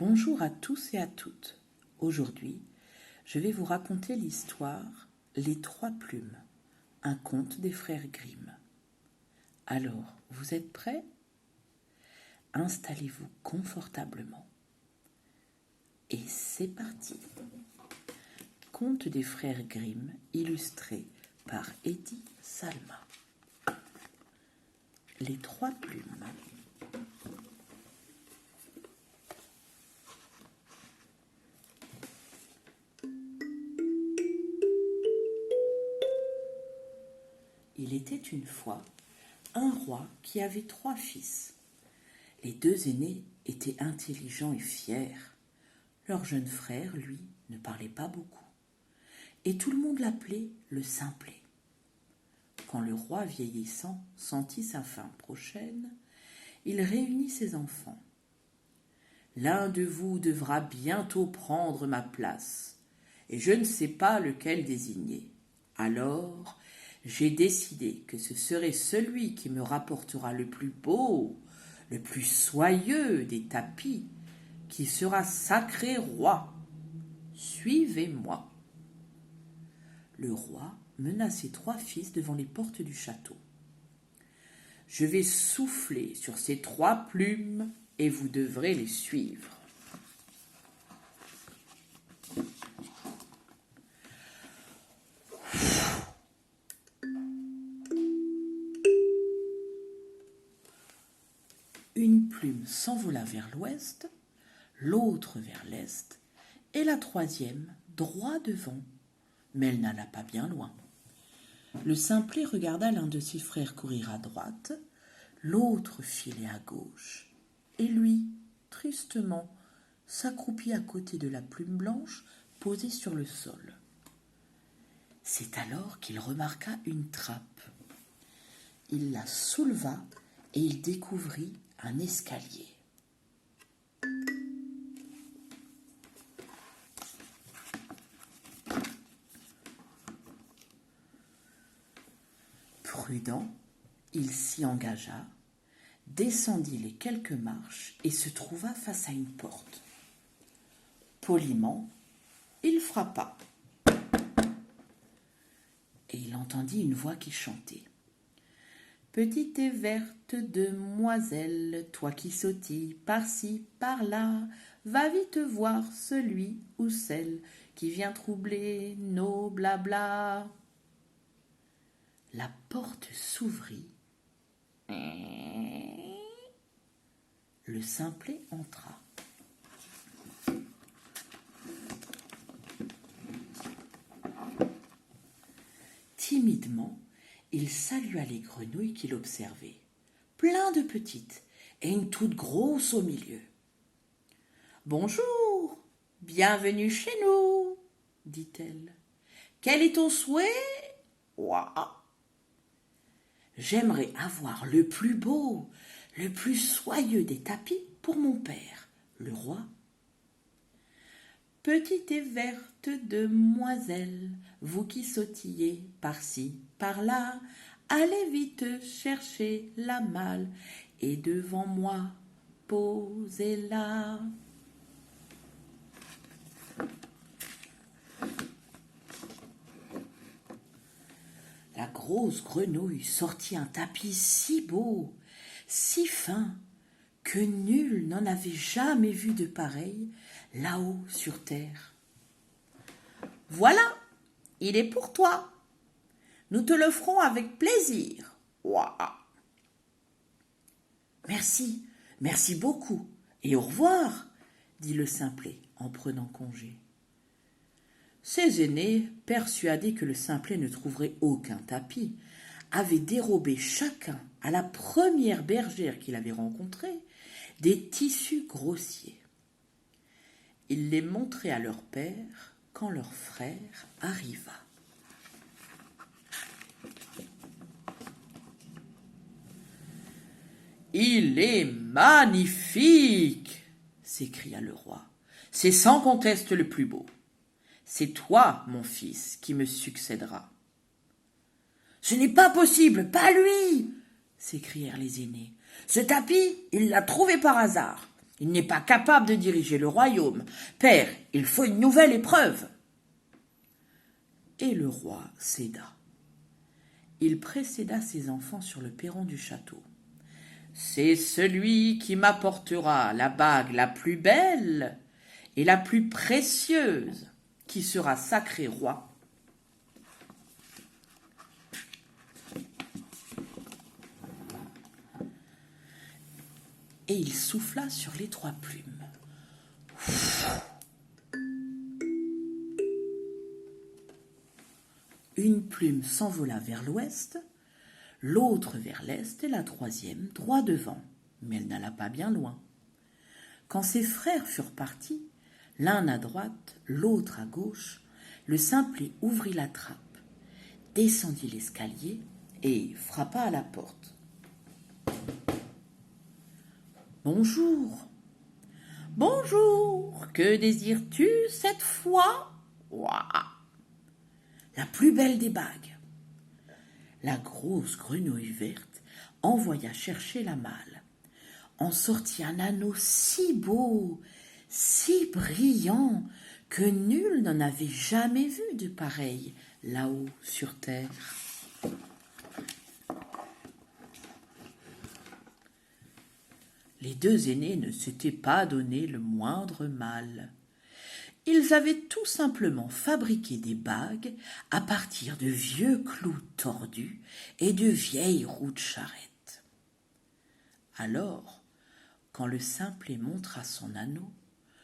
Bonjour à tous et à toutes. Aujourd'hui, je vais vous raconter l'histoire Les Trois Plumes, un conte des frères Grimm. Alors, vous êtes prêts? Installez-vous confortablement. Et c'est parti. Conte des frères Grimm, illustré par Eddie Salma. Les Trois Plumes. Il était une fois un roi qui avait 3 fils. Les 2 aînés étaient intelligents et fiers. Leur jeune frère, lui, ne parlait pas beaucoup. Et tout le monde l'appelait le simplet. Quand le roi vieillissant sentit sa fin prochaine, il réunit ses enfants. « L'un de vous devra bientôt prendre ma place, et je ne sais pas lequel désigner. Alors, j'ai décidé que ce serait celui qui me rapportera le plus beau, le plus soyeux des tapis, qui sera sacré roi. Suivez-moi. » Le roi mena ses 3 fils devant les portes du château. « Je vais souffler sur ces 3 plumes et vous devrez les suivre. » Une plume s'envola vers l'ouest, l'autre vers l'est, et la 3e droit devant, mais elle n'alla pas bien loin. Le simplet regarda l'un de ses frères courir à droite, l'autre filer à gauche, et lui, tristement, s'accroupit à côté de la plume blanche posée sur le sol. C'est alors qu'il remarqua une trappe. Il la souleva et il découvrit un escalier. Prudent, il s'y engagea, descendit les quelques marches et se trouva face à une porte. Poliment, il frappa. Et il entendit une voix qui chantait. « Petite et verte demoiselle, toi qui sautilles par-ci, par-là, va vite voir celui ou celle qui vient troubler nos blabla. » La porte s'ouvrit. Le simplet entra. Timidement, il salua les grenouilles qu'il observait, plein de petites et une toute grosse au milieu. « Bonjour, bienvenue chez nous, dit-elle. Quel est ton souhait? Ouah. J'aimerais avoir le plus beau, le plus soyeux des tapis pour mon père, le roi. Petite et verte demoiselle, vous qui sautillez par-ci, par-là, allez vite chercher la malle et devant moi, posez-la. » La grosse grenouille sortit un tapis si beau, si fin, que nul n'en avait jamais vu de pareil là-haut sur terre. « Voilà, il est pour toi. Nous te le ferons avec plaisir. Ouah. »« Merci, merci beaucoup, et au revoir, » dit le simplet en prenant congé. Ses aînés, persuadés que le simplet ne trouverait aucun tapis, avaient dérobé chacun à la première bergère qu'il avait rencontrée des tissus grossiers. Ils les montraient à leur père quand leur frère arriva. « Il est magnifique !» s'écria le roi. « C'est sans conteste le plus beau. C'est toi, mon fils, qui me succédera. »« Ce n'est pas possible, pas lui !» s'écrièrent les aînés. « Ce tapis, il l'a trouvé par hasard. Il n'est pas capable de diriger le royaume. Père, il faut une nouvelle épreuve. » Et le roi céda. Il précéda ses enfants sur le perron du château. « C'est celui qui m'apportera la bague la plus belle et la plus précieuse qui sera sacré roi. » Et il souffla sur les 3 plumes. Une plume s'envola vers l'ouest, l'autre vers l'est et la 3e droit devant, mais elle n'alla pas bien loin. Quand ses frères furent partis, l'un à droite, l'autre à gauche, le simplet ouvrit la trappe, descendit l'escalier et frappa à la porte. « Bonjour. Bonjour. Que désires-tu cette fois ? » Ouah. La plus belle des bagues. La grosse grenouille verte envoya chercher la malle. En sortit un anneau si beau, si brillant, que nul n'en avait jamais vu de pareil là-haut sur terre. Les 2 aînés ne s'étaient pas donné le moindre mal. Ils avaient tout simplement fabriqué des bagues à partir de vieux clous tordus et de vieilles roues de charrette. Alors, quand le simplet montra son anneau,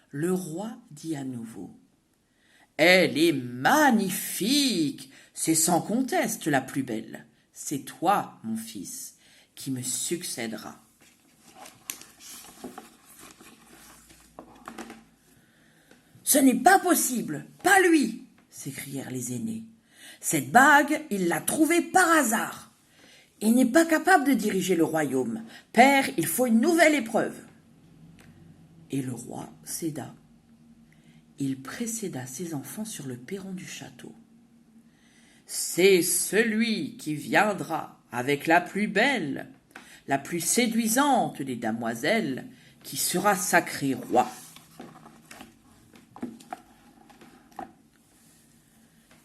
le roi dit à nouveau « Elle est magnifique, c'est sans conteste la plus belle. C'est toi, mon fils, qui me succédera. » « Ce n'est pas possible, pas lui !» s'écrièrent les aînés. « Cette bague, il l'a trouvée par hasard. Il n'est pas capable de diriger le royaume. Père, il faut une nouvelle épreuve. » Et le roi céda. Il précéda ses enfants sur le perron du château. « C'est celui qui viendra avec la plus belle, la plus séduisante des damoiselles, qui sera sacré roi. »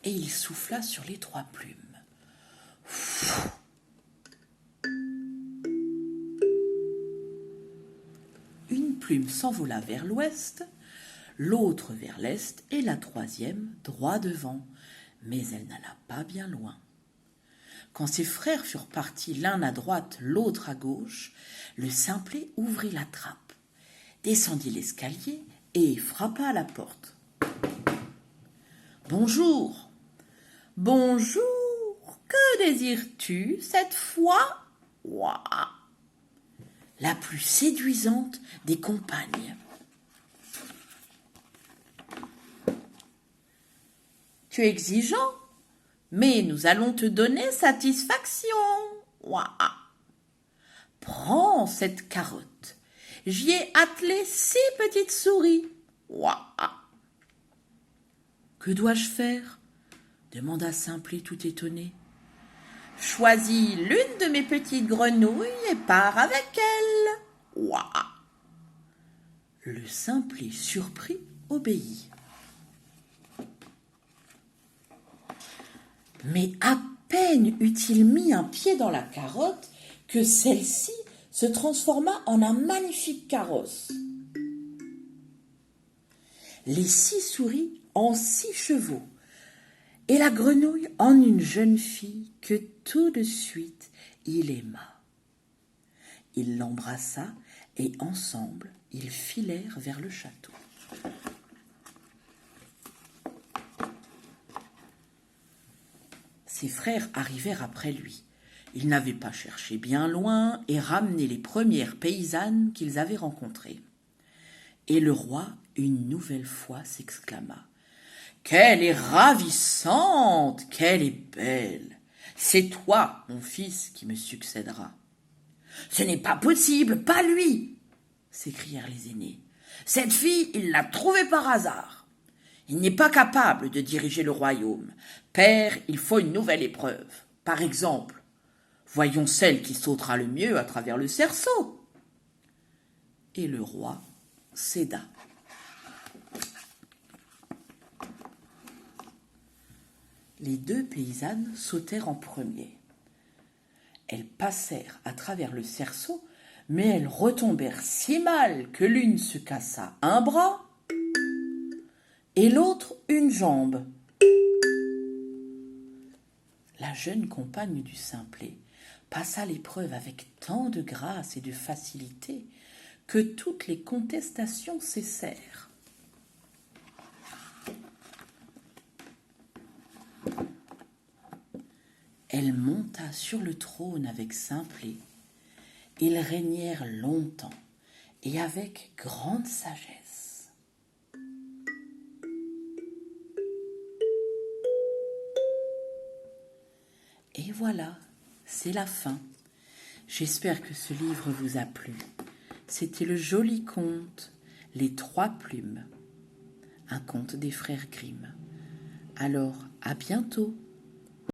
Et il souffla sur les 3 plumes. Une plume s'envola vers l'ouest, l'autre vers l'est et la 3e droit devant, mais elle n'alla pas bien loin. Quand ses frères furent partis l'un à droite, l'autre à gauche, le simplet ouvrit la trappe, descendit l'escalier et frappa à la porte. « Bonjour. Bonjour. Que désires-tu cette fois ? » Ouah. La plus séduisante des compagnes. « Tu es exigeant, mais nous allons te donner satisfaction. Ouah. Prends cette carotte. J'y ai attelé 6 petites souris. Ouah. Que dois-je faire ? Demanda Simplet tout étonné. Choisis l'une de mes petites grenouilles et pars avec elle. Ouah. Le Simplet surpris obéit. Mais à peine eut-il mis un pied dans la carotte que celle-ci se transforma en un magnifique carrosse. Les 6 souris en 6 chevaux, et la grenouille en une jeune fille que tout de suite il aima. Il l'embrassa et ensemble ils filèrent vers le château. Ses frères arrivèrent après lui. Ils n'avaient pas cherché bien loin et ramené les premières paysannes qu'ils avaient rencontrées. Et le roi, une nouvelle fois, s'exclama. « Qu'elle est ravissante, qu'elle est belle. C'est toi, mon fils, qui me succédera. »« Ce n'est pas possible, pas lui !» s'écrièrent les aînés. « Cette fille, il l'a trouvée par hasard. Il n'est pas capable de diriger le royaume. Père, il faut une nouvelle épreuve. Par exemple, voyons celle qui sautera le mieux à travers le cerceau. » Et le roi céda. Les deux paysannes sautèrent en premier. Elles passèrent à travers le cerceau, mais elles retombèrent si mal que l'une se cassa un bras et l'autre une jambe. La jeune compagne du simplet passa l'épreuve avec tant de grâce et de facilité que toutes les contestations cessèrent. Elle monta sur le trône avec Simplet. Ils régnèrent longtemps et avec grande sagesse. Et voilà, c'est la fin. J'espère que ce livre vous a plu. C'était le joli conte « Les trois plumes », un conte des frères Grimm. Alors, à bientôt.